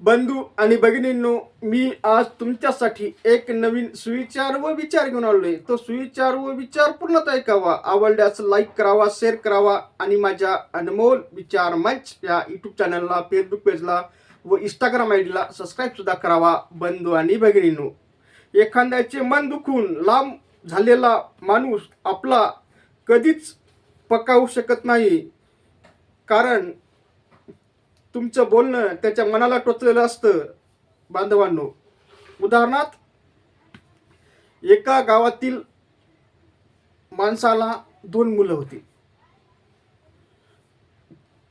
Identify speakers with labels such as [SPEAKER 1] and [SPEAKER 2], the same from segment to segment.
[SPEAKER 1] बंधू आणि भगिनींनो, मी आज तुमच्यासाठी एक नवीन सुविचार व विचार घेऊन आलोय. तो सुविचार व विचार पूर्णतः ऐकावा, आवडल्यास लाईक करावा, शेअर करावा आणि माझ्या अनमोल विचार मंच या यूट्यूब चॅनलला, फेसबुक पेजला व इंस्टाग्राम आय डीला सबस्क्राईब सुद्धा करावा. बंधू आणि भगिनींनो, एखाद्याचे मन दुखून लांब झालेला माणूस आपला कधीच पकावू शकत नाही, कारण तुमचं बोलणं त्याच्या मनाला टोचलेलं असतं. बांधवांनो, उदाहरणार्थ, एका गावातील माणसाला 2 मुलं होती.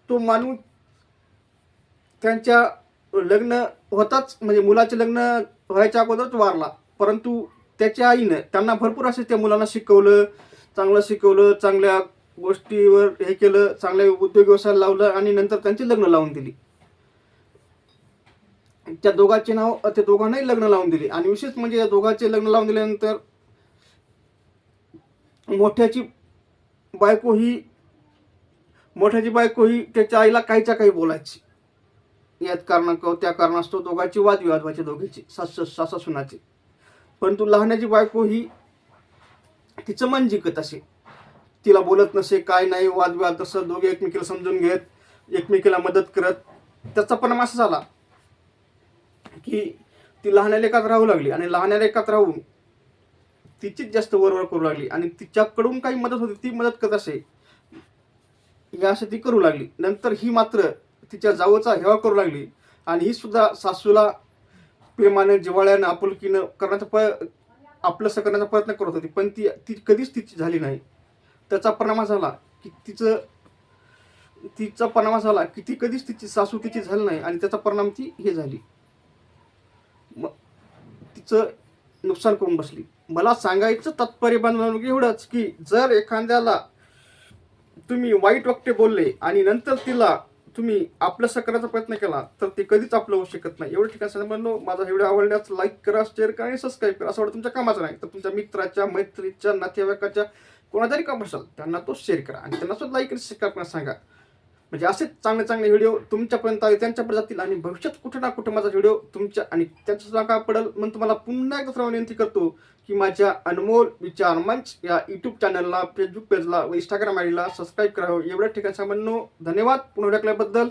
[SPEAKER 1] तो माणूस त्यांच्या लग्न होताच, म्हणजे मुलाचे लग्न व्हायच्या अगोदरच वारला. परंतु त्याच्या आईनं त्यांना भरपूर असे त्या मुलांना शिकवलं, चांगलं चांगल्या गोष्टीवर हे केलं, चांगल्या उद्योग व्यवसायाला लावलं आणि नंतर त्यांची लग्न लावून दिली. त्या दोघांचे नाव, त्या दोघांनाही लग्न लावून दिले. आणि विशेष म्हणजे या दोघांचे लग्न लावून दिल्यानंतर मोठ्याची बायको ही त्याच्या आईला काहीच्या काही बोलायची. यात त्या कारणास्तव दोघांची वादविवाद व्हायचे, दोघीचे सासा सुनाचे. परंतु लहानाची बायको ही तिचं मन जिंकत असे, तिला बोलत नसे, काय नाही, वादविवाद तसं दोघे एकमेकीला समजून घेत, एकमेकीला मदत करत. त्याचा परिणाम असा झाला की ती लहान्या लेकात राहू लागली आणि लहान्या लेकात राहून तिचीच जास्त वरवर करू लागली आणि तिच्याकडून काही मदत होती ती मदत करत असे, असे ती करू लागली. नंतर ही मात्र तिच्या जावचा हेवा करू लागली आणि ही सुद्धा सासूला प्रेमानं, जिव्हाळ्यानं, आपुलकीनं आपलंसं करण्याचा प्रयत्न करत होती. पण ती कधीच तिची झाली नाही. त्याचा परिणाम झाला की ती कधीच तिची सासू तिची झाली नाही आणि त्याचा परिणाम ती हे झाली, मग तिचं नुकसान करून बसली. मला सांगायचं तात्पर्य बांधवांनो एवढंच की जर एखाद्याला तुम्ही वाईट वाक्य बोलले आणि नंतर तिला तुम्ही आपलंसं करण्याचा प्रयत्न केला तर ते कधीच आपलं होऊ शकत नाही. एवढं ठिकाणी सांगा. माझा व्हिडिओ आवडल्यास लाईक करा, शेअर करा आणि सबस्क्राईब करा. असं वाटतं तुमच्या कामाचं नाही तर तुमच्या मित्राच्या, मैत्रीच्या, नातेवाईकाच्या कोणातरी काम असेल त्यांना तो शेअर करा आणि त्यांना सुद्धा लाईक आणि सबस्क्राईब करा सांगा. म्हणजे असेच चांगले व्हिडिओ तुमच्यापर्यंत आले, त्यांच्यापर्यंत जातील आणि भविष्यात कुठे ना कुठे माझा व्हिडिओ तुमच्या आणि त्यांच्या सुद्धा का पडेल. म्हणून तुम्हाला पुन्हा एकदा विनंती करतो की माझ्या अनमोल विचार मंच या यूट्यूब चॅनलला, फेसबुक पेजला व इंस्टाग्राम आय डीला सबस्क्राईब करावं. एवढ्या ठिकाणी सांगणं. धन्यवाद पुन्हा ऐकल्याबद्दल.